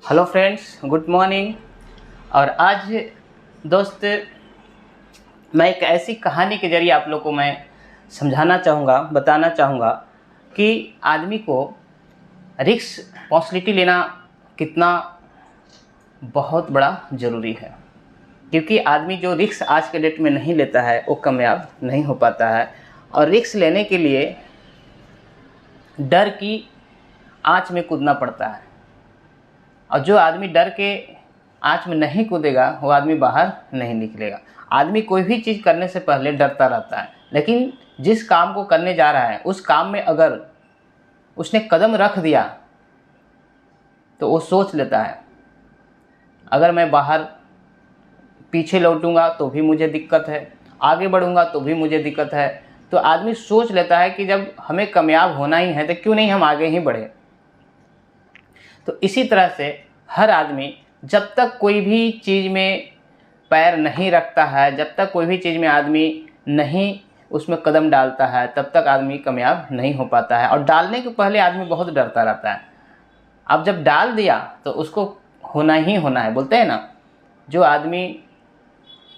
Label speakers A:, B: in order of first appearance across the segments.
A: Hello friends, good morning. और आज दोस्त मैं एक ऐसी कहानी के जरिए आप लोग को मैं समझाना चाहूँगा, बताना चाहूँगा कि आदमी को रिस्पॉन्सिबिलिटी लेना कितना बहुत बड़ा ज़रूरी है। क्योंकि आदमी जो रिस्क आज के डेट में नहीं लेता है वो कामयाब नहीं हो पाता है। और रिस्क लेने के लिए डर की आँच में कूदना पड़ता है। और जो आदमी डर के आँच में नहीं कूदेगा वो आदमी बाहर नहीं निकलेगा। आदमी कोई भी चीज़ करने से पहले डरता रहता है, लेकिन जिस काम को करने जा रहा है उस काम में अगर उसने कदम रख दिया तो वो सोच लेता है, अगर मैं बाहर पीछे लौटूंगा तो भी मुझे दिक्कत है, आगे बढ़ूंगा तो भी मुझे दिक्कत है। तो आदमी सोच लेता है कि जब हमें कामयाब होना ही है तो क्यों नहीं हम आगे ही बढ़े। तो इसी तरह से हर आदमी जब तक कोई भी चीज़ में पैर नहीं रखता है, जब तक कोई भी चीज़ में आदमी नहीं उसमें कदम डालता है, तब तक आदमी कामयाब नहीं हो पाता है। और डालने के पहले आदमी बहुत डरता रहता है। अब जब डाल दिया तो उसको होना ही होना है। बोलते हैं ना, जो आदमी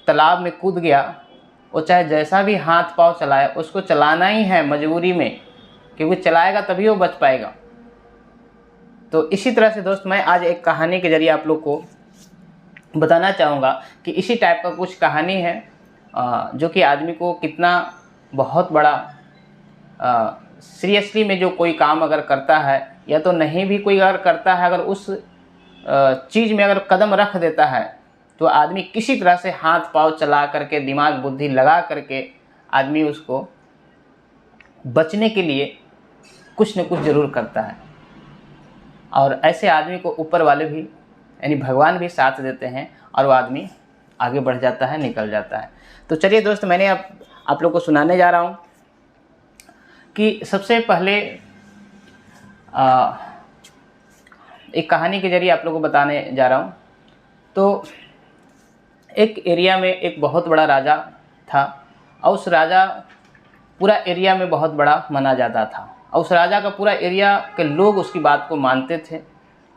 A: तालाब में कूद गया वो चाहे जैसा भी हाथ पाँव चलाए उसको चलाना ही है मजबूरी में, क्योंकि चलाएगा तभी वो बच पाएगा। तो इसी तरह से दोस्त मैं आज एक कहानी के जरिए आप लोग को बताना चाहूँगा कि इसी टाइप का कुछ कहानी है जो कि आदमी को कितना बहुत बड़ा सीरियसली में जो कोई काम अगर करता है या तो नहीं भी कोई अगर करता है, अगर उस चीज़ में अगर कदम रख देता है तो आदमी किसी तरह से हाथ पाँव चला करके दिमाग बुद्धि लगा करके आदमी उसको बचने के लिए कुछ न कुछ ज़रूर करता है। और ऐसे आदमी को ऊपर वाले भी यानी भगवान भी साथ देते हैं और वो आदमी आगे बढ़ जाता है, निकल जाता है। तो चलिए दोस्त, मैंने आप लोग को सुनाने जा रहा हूँ कि सबसे पहले एक कहानी के जरिए आप लोग को बताने जा रहा हूँ। तो एक एरिया में एक बहुत बड़ा राजा था और उस राजा पूरा एरिया में बहुत बड़ा माना जाता था। और उस राजा का पूरा एरिया के लोग उसकी बात को मानते थे।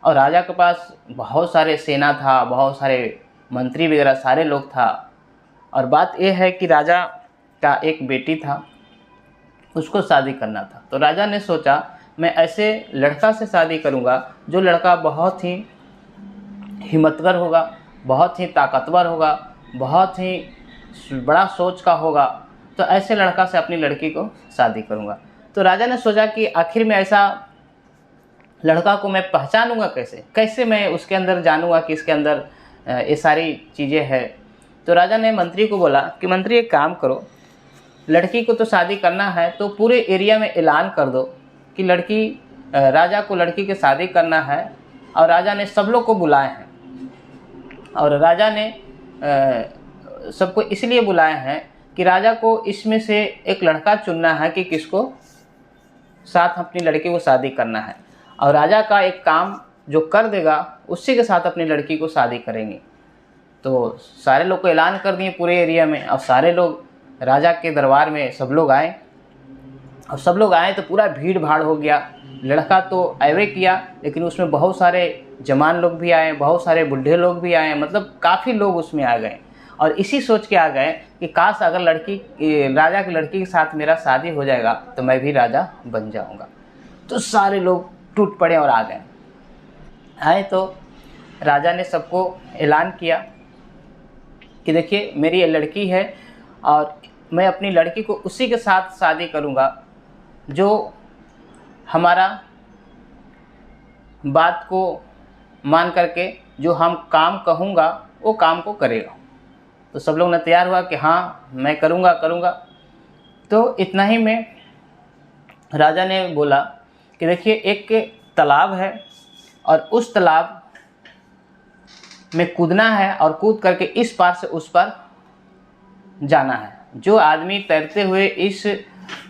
A: और राजा के पास बहुत सारे सेना था, बहुत सारे मंत्री वगैरह सारे लोग था। और बात यह है कि राजा का एक बेटी था, उसको शादी करना था। तो राजा ने सोचा मैं ऐसे लड़का से शादी करूंगा जो लड़का बहुत ही हिम्मतगर होगा, बहुत ही ताकतवर होगा, बहुत ही बड़ा सोच का होगा। तो ऐसे लड़का से अपनी लड़की को शादी करूंगा। तो राजा ने सोचा कि आखिर में ऐसा लड़का को मैं पहचानूंगा कैसे, कैसे मैं उसके अंदर जानूंगा कि इसके अंदर ये सारी चीज़ें हैं। तो राजा ने मंत्री को बोला कि मंत्री एक काम करो, लड़की को तो शादी करना है तो पूरे एरिया में ऐलान कर दो कि राजा को लड़की की शादी करना है। और राजा ने सब लोग को बुलाए हैं। और राजा ने सबको इसलिए बुलाए हैं कि राजा को इसमें से एक लड़का चुनना है कि किसको साथ अपनी लड़की को शादी करना है। और राजा का एक काम जो कर देगा उसी के साथ अपनी लड़की को शादी करेंगे। तो सारे लोग को ऐलान कर दिए पूरे एरिया में। और सारे लोग राजा के दरबार में सब लोग आए। और सब लोग आए तो पूरा भीड़ भाड़ हो गया। लड़का तो अवे किया, लेकिन उसमें बहुत सारे जवान लोग भी आए, बहुत सारे बूढ़े लोग भी आए, मतलब काफ़ी लोग उसमें आ गए। और इसी सोच के आ गए कि काश अगर राजा की लड़की के साथ मेरा शादी हो जाएगा तो मैं भी राजा बन जाऊंगा। तो सारे लोग टूट पड़े और आ गए। आए तो राजा ने सबको ऐलान किया कि देखिए मेरी ये लड़की है और मैं अपनी लड़की को उसी के साथ शादी करूंगा जो हमारा बात को मान करके जो हम काम कहूँगा वो काम को करेगा। तो सब लोग ने तैयार हुआ कि हाँ मैं करूँगा। तो इतना ही में राजा ने बोला कि देखिए एक तालाब है और उस तालाब में कूदना है और कूद करके इस पार से उस पार जाना है। जो आदमी तैरते हुए इस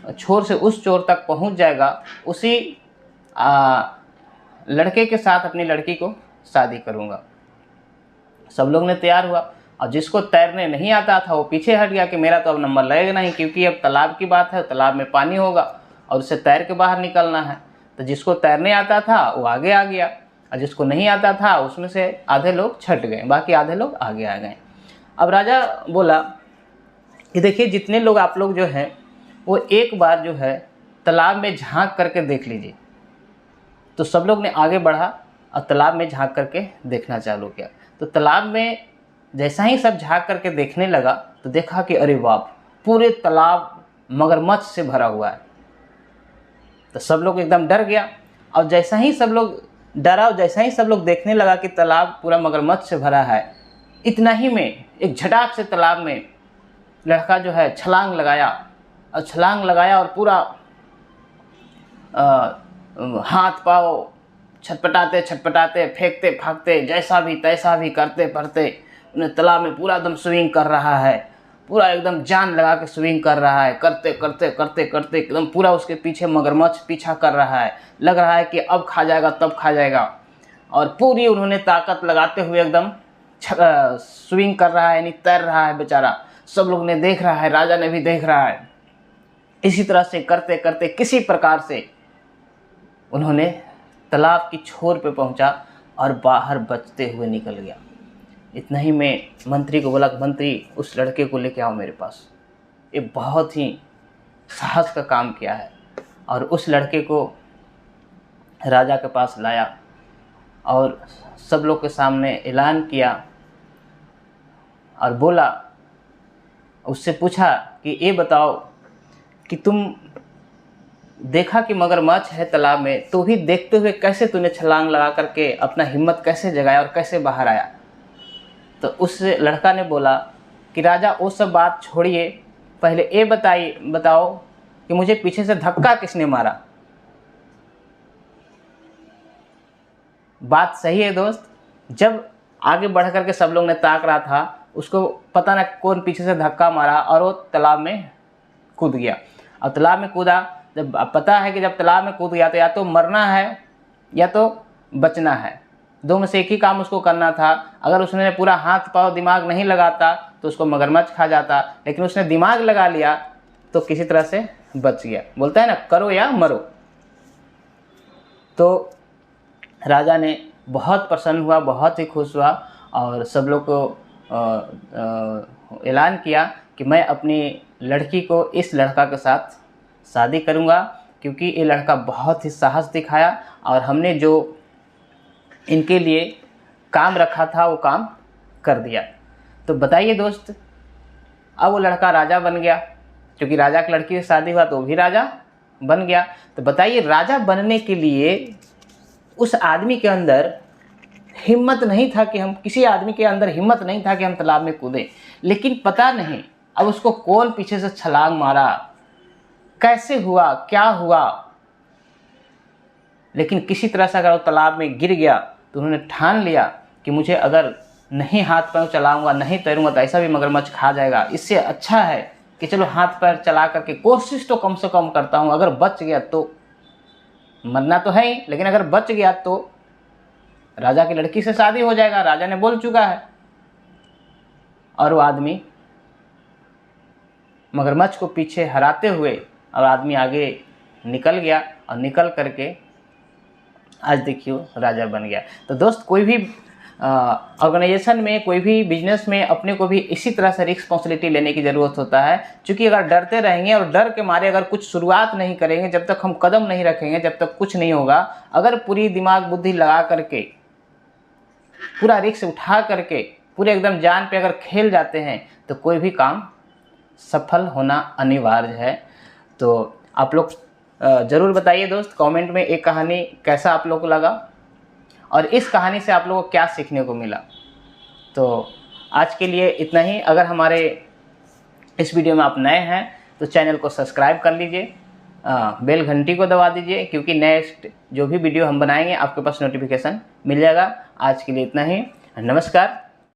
A: छोर से उस छोर तक पहुंच जाएगा उसी लड़के के साथ अपनी लड़की को शादी करूंगा। सब लोग ने तैयार हुआ और जिसको तैरने नहीं आता था वो पीछे हट गया कि मेरा तो अब नंबर लगेगा नहीं, क्योंकि अब तालाब की बात है, तालाब में पानी होगा और उससे तैर के बाहर निकलना है। तो जिसको तैरने आता था वो आगे आ गया। और जिसको नहीं आता था उसमें से आधे लोग छट गए, बाकी आधे लोग आगे आ गए। अब राजा बोला कि देखिए जितने लोग आप लोग जो हैं वो एक बार जो है तालाब में झांक करके देख लीजिए। तो सब लोग ने आगे बढ़ा और तालाब में झांक करके देखना चालू किया। तो तालाब में जैसा ही सब झांक करके देखने लगा तो देखा कि अरे वाह, पूरे तालाब मगरमच्छ से भरा हुआ है। तो सब लोग एकदम डर गया और जैसा ही सब लोग डरा और जैसा ही सब लोग देखने लगा कि तालाब पूरा मगरमच्छ से भरा है, इतना ही में एक झटाक से तालाब में लड़का जो है छलांग लगाया और पूरा हाथ पाँव छटपटाते फेंकते फाकते जैसा भी तैसा भी करते उन्हें तालाब में पूरा एकदम स्विंग कर रहा है, पूरा एकदम जान लगा के स्विंग कर रहा है। करते एकदम पूरा उसके पीछे मगरमच्छ पीछा कर रहा है। लग रहा है कि अब खा जाएगा तब खा जाएगा, और पूरी उन्होंने ताकत लगाते हुए एकदम स्विंग कर रहा है, यानी तैर रहा है बेचारा। सब लोग ने देख रहा है, राजा ने भी देख रहा है। इसी तरह से करते करते किसी प्रकार से उन्होंने तालाब की छोर पे पहुंचा और बाहर बचते हुए निकल गया। इतना ही में मंत्री को बोला, मंत्री उस लड़के को लेके आओ मेरे पास। ये बहुत ही साहस का काम किया है। और उस लड़के को राजा के पास लाया और सब लोग के सामने ऐलान किया और बोला, उससे पूछा कि ये बताओ कि तुम देखा कि मगरमच्छ है तालाब में, तो भी देखते हुए कैसे तूने छलांग लगा करके अपना हिम्मत कैसे जगाया और कैसे बाहर आया? तो उस लड़का ने बोला कि राजा वो सब बात छोड़िए, पहले ये बताओ कि मुझे पीछे से धक्का किसने मारा। बात सही है दोस्त। जब आगे बढ़ करके सब लोग ने ताक रहा था, उसको पता ना कौन पीछे से धक्का मारा और वो तालाब में कूद गया। और तालाब में कूदा, जब पता है कि जब तालाब में कूद गया तो या तो मरना है या तो बचना है, दो में से एक ही काम उसको करना था। अगर उसने पूरा हाथ पाँव दिमाग नहीं लगाता तो उसको मगरमच्छ खा जाता, लेकिन उसने दिमाग लगा लिया तो किसी तरह से बच गया। बोलता है ना, करो या मरो। तो राजा ने बहुत प्रसन्न हुआ, बहुत ही खुश हुआ और सब लोग को ऐलान किया कि मैं अपनी लड़की को इस लड़का के साथ शादी करूंगा, क्योंकि ये लड़का बहुत ही साहस दिखाया और हमने जो इनके लिए काम रखा था वो काम कर दिया। तो बताइए दोस्त, अब वो लड़का राजा बन गया, क्योंकि राजा की लड़की से शादी हुआ तो वो भी राजा बन गया। तो बताइए, राजा बनने के लिए उस आदमी के अंदर हिम्मत नहीं था कि हम किसी आदमी के अंदर हिम्मत नहीं था कि हम तालाब में कूदे, लेकिन पता नहीं अब उसको कौन पीछे से छलांग मारा, कैसे हुआ, क्या हुआ, लेकिन किसी तरह से अगर वो तालाब में गिर गया तो उन्होंने ठान लिया कि मुझे अगर नहीं हाथ पैर चलाऊंगा, नहीं तैरूंगा तो ऐसा भी मगरमच्छ खा जाएगा। इससे अच्छा है कि चलो हाथ पैर चला करके कोशिश तो कम से कम करता हूँ। अगर बच गया तो, मरना तो है ही, लेकिन अगर बच गया तो राजा की लड़की से शादी हो जाएगा, राजा ने बोल चुका है। और वो आदमी मगरमच्छ को पीछे हराते हुए और आदमी आगे निकल गया और निकल करके आज देखियो राजा बन गया। तो दोस्त, कोई भी ऑर्गेनाइजेशन में, कोई भी बिजनेस में अपने को भी इसी तरह से रिस्पॉन्सिबिलिटी लेने की ज़रूरत होता है। क्योंकि अगर डरते रहेंगे और डर के मारे अगर कुछ शुरुआत नहीं करेंगे, जब तक हम कदम नहीं रखेंगे, जब तक कुछ नहीं होगा। अगर पूरी दिमाग बुद्धि लगा करके, पूरा रिस्क उठा करके, पूरे एकदम जान पे अगर खेल जाते हैं तो कोई भी काम सफल होना अनिवार्य है। तो आप लोग ज़रूर बताइए दोस्त कमेंट में, एक कहानी कैसा आप लोग को लगा और इस कहानी से आप लोगों को क्या सीखने को मिला। तो आज के लिए इतना ही। अगर हमारे इस वीडियो में आप नए हैं तो चैनल को सब्सक्राइब कर लीजिए, बेल घंटी को दबा दीजिए, क्योंकि नेक्स्ट जो भी वीडियो हम बनाएंगे आपके पास नोटिफिकेशन मिल जाएगा। आज के लिए इतना ही, नमस्कार।